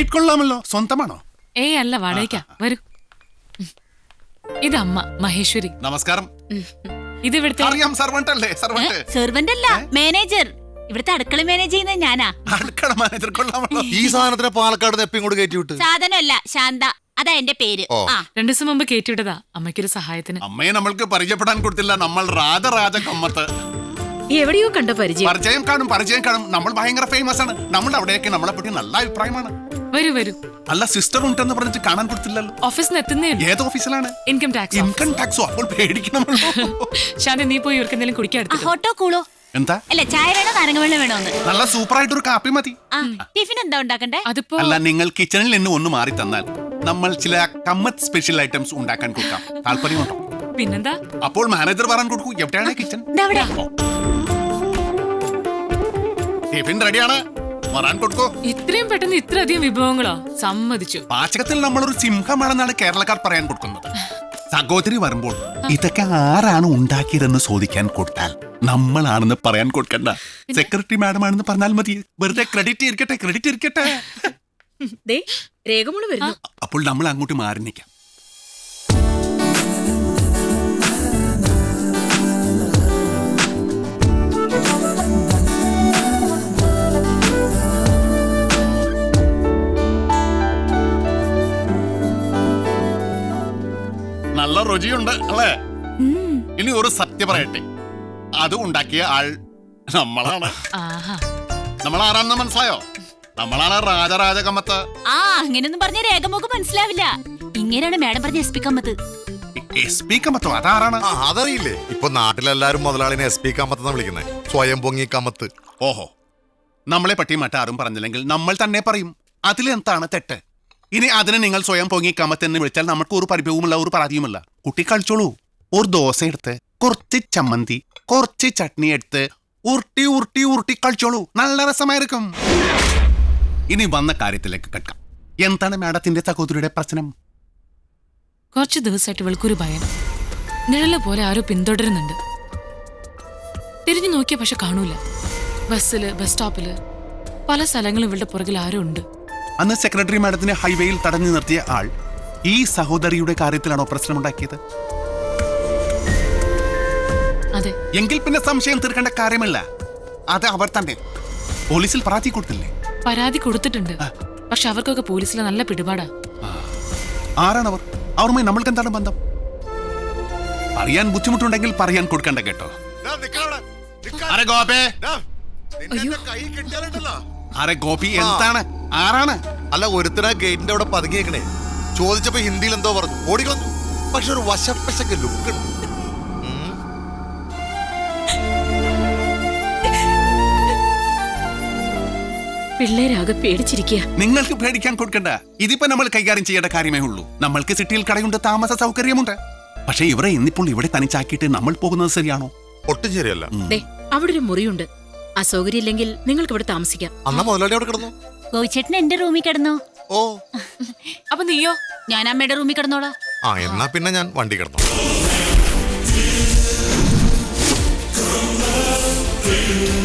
Flat കൊള്ളാമല്ലോ, സ്വന്തമാണോ? ഏയ് അല്ല, വാടകയ്ക്കാ. വരൂ. ഇതമ്മ മഹേശ്വരി. നമസ്കാരം. ഇത് ഇവിടുത്തെ അറിയാം, സർവന്റ് അല്ലേ? സെർവന്റ് അല്ല, മാനേജർ. ഇവിടുത്തെ അടുക്കള മാനേജ് ചെയ്യുന്നത് ഞാനാ. അടുക്കള മാനേജർ കൊള്ളാമല്ലോ. ഈ സാധനത്തിന് പാലക്കാട് എപ്പം കൂടെ കയറ്റി വിട്ട്. സാധനമല്ല, ശാന്ത, അതാ എന്റെ പേര്. 2 ദിവസം മുമ്പ് കയറ്റിവിട്ടതാ അമ്മയ്ക്കൊരു സഹായത്തിന്. അമ്മയെ നമ്മൾക്ക് പരിചയപ്പെടാൻ കൊടുത്തില്ല. നമ്മൾ രാജ കമ്മത്ത്. എവിടെയോ കണ്ട പരിചയം. പരിചയം കാണും. നമ്മൾ ഭയങ്കര ഫേമസ് ആണ്. നമ്മുടെ അവിടെയൊക്കെ നമ്മളെ പറ്റി നല്ല അഭിപ്രായമാണ്. വരൂ വരൂ. അല്ല, സിസ്റ്റർ ഉണ്ടെന്ന് പറഞ്ഞിട്ട് കാണാൻ കൊടുത്തില്ലല്ലോ. ഓഫീസിൽ എത്തുന്നേ. ഏത് ഓഫീസിലാണ്? ഇൻകം ടാക്സോ? അപ്പോൾ പേടിക്കണമല്ലോ. ശാന്തി, നീ പോയി ഇവർക്ക് എന്തെങ്കിലും കുടിക്കാൻ എടുത്തു. ഹോട്ടോ കൂളോ? എന്താ? അല്ല, ചായ വേണോ നാരങ്ങ വെള്ളം വേണോന്ന്? നല്ല സൂപ്പർ ആയിട്ടൊരു കാപ്പി മതി. ടിഫിൻ എന്താ ഉണ്ടാക്കണ്ടേ? അതിപ്പോ അല്ല, നിങ്ങൾ കിച്ചണിൽ നിന്ന് ഒന്ന് മാറി തന്നാൽ നമ്മൾ ചില കമ്മത്ത് സ്പെഷ്യൽ ഐറ്റംസ് ഉണ്ടാക്കാൻ കൊടുക്കാം. താല്പര്യമുണ്ടോ? പിന്നെന്താ? അപ്പോൾ മാനേജർ പറയാൻ കൊടുക്കൂ. എവിടെയാണ് കിച്ചൺ? ടിഫിൻ റെഡിയാണ്, വരാൻ കൊടുക്കൂ. ഇത്രയും പെട്ടെന്ന് ഇത്രയധികം വിഭവങ്ങളോ? സമ്മതിച്ചു. പാചകത്തിൽ നമ്മളൊരു സിംഹമാണെന്നാണ് കേരളക്കാർ പറയാൻ കൊടുക്കുന്നത്. സഹോദരി വരുമ്പോൾ ഇതൊക്കെ ആരാണ് ഉണ്ടാക്കിയതെന്ന് ചോദിക്കാൻ കൊടുത്താൽ നമ്മളാണെന്ന് പറയാൻ കൊടുക്കണ്ട. സെക്രട്ടറി മാഡം ആണെന്ന് പറഞ്ഞാൽ മതി. വെറുതെ ക്രെഡിറ്റ് ഇരിക്കട്ടെ. രേഖമോള് വരുന്നു. അപ്പോൾ നമ്മൾ അങ്ങോട്ട് മാറി നിൽക്കാം. നല്ല രുചിയുണ്ട് അല്ലേ? ഇനി ഒരു സത്യം പറയട്ടെ, അത് ഉണ്ടാക്കിയ ആൾ നമ്മളാണ്. നമ്മൾ ആരാണെന്ന് മനസ്സിലായോ? നമ്മളാണ് രാജ കമ്മത്ത്. അങ്ങനെയൊന്നും പറഞ്ഞ രേഖമോക്ക് മനസ്സിലാവില്ല. ഇങ്ങനെയാണ് മാഡം പറഞ്ഞ SP കമ്മത്ത്. SP കമ്മത്തോ? അതാരാണ്? അതറിയില്ലേ? ഇപ്പൊ നാട്ടിലെല്ലാരും മുതലാളിനെ SP കമ്മത്തെന്ന് വിളിക്കുന്നത്. സ്വയം പൊങ്ങി കമ്മത്ത്. ഓഹോ, നമ്മളെ പറ്റി മറ്റാരും പറഞ്ഞില്ലെങ്കിൽ നമ്മൾ തന്നെ പറയും. അതിലെന്താണ് തെറ്റ്? ഇനി അതിനെ നിങ്ങൾ സ്വയം പൊങ്ങി കമ്മത്തെന്ന് വിളിച്ചാൽ നമുക്ക് ഒരു പരിഭവവുമില്ല, ഒരു പരാതിയുമില്ല. കുട്ടി കളിച്ചോളൂ. ഒരു ദോശ എടുത്ത് കുറച്ച് ചമ്മന്തി, കുറച്ച് ചട്നി എടുത്ത് ഉരുട്ടി കളിച്ചോളൂ. നല്ല രസമായിരിക്കും. ഇനി വന്ന കാര്യത്തിലേക്ക് കേൾക്കാം. എന്താണ് മാഡത്തിന്റെ സഹോദരിയുടെ പ്രശ്നം? കുറച്ച് ദിവസമായിട്ട് ഇവൾക്കൊരു ഭയം. നിഴല പോലെ ആരോ പിന്തുടരുന്നുണ്ട്. തിരിഞ്ഞു നോക്കിയ പക്ഷെ കാണൂല. ബസ്സില്, ബസ് സ്റ്റോപ്പില്, പല സ്ഥലങ്ങളും ഇവളുടെ പുറകിൽ ആരോ ഉണ്ട്. അന്ന് സെക്രട്ടറി മാഡത്തിനെ ഹൈവേയിൽ തടഞ്ഞു നിർത്തിയ ആൾ ഈ സഹോദരിയുടെ കാര്യത്തിലാണോ പ്രശ്നമുണ്ടാക്കിയത്? അതെ. എങ്കിൽ പിന്നെ സംശയം തീർക്കേണ്ട കാര്യമില്ല. അത് അവർ തന്നെ. പോലീസിൽ പരാതി കൊടുത്തില്ലേ? പരാതി കൊടുത്തിട്ടുണ്ട്. പക്ഷെ അവർക്കൊക്കെ പോലീസിലെ നല്ല പിടിപാടാ. ആരാണവർ? അവരുമായി നമ്മൾക്ക് എന്താണ് ബന്ധം? അറിയാൻ ബുദ്ധിമുട്ടുണ്ടെങ്കിൽ പറയാൻ കൊടുക്കണ്ട കേട്ടോ. അരെ ഗോപി, എന്താണ്? ആരാണ്? അല്ല, ഒരുത്തന ഗേറ്റിന്റെ അവിടെ പതുങ്ങിയേക്കണേ. ചോദിച്ചപ്പോ ഹിന്ദിയിൽ എന്തോ പറഞ്ഞു, ഓടിക്കളഞ്ഞു. പക്ഷെ ഒരു വശപ്പശക്ക് ലുക്ക് ഉണ്ട്. പിള്ളേരാകെ പേടിച്ചിരിക്കുക. നിങ്ങൾക്ക് പേടിക്കാൻ കൊടുക്കണ്ട. ഇതിപ്പോ നമ്മൾ കൈകാര്യം ചെയ്യേണ്ട കാര്യമേ ഉള്ളൂ. നമ്മൾക്ക് സിറ്റിയിൽ കടയുണ്ട്, താമസ സൗകര്യമുണ്ട്. പക്ഷെ ഇവരെ ഇന്നിപ്പോൾ ഇവിടെ തനിച്ചാക്കിയിട്ട് നമ്മൾ പോകുന്നത് ശരിയാണോ? ഒട്ടും ശരിയല്ല. അവിടെ ഒരു മുറിയുണ്ട്. അസൗകര്യം ഇല്ലെങ്കിൽ നിങ്ങൾക്ക് ഇവിടെ താമസിക്കാം. അന്നാ മുതലാളി അവിടെ കിടന്നു. ഗോവിച്ചേട്ടൻ എന്റെ റൂമിൽ കിടന്നോ? ഓ, അപ്പൊ നീയോ? ഞാൻ അമ്മയുടെ റൂമിൽ കിടന്നോളാം. എന്നാ പിന്നെ ഞാൻ വണ്ടി കിടന്നു.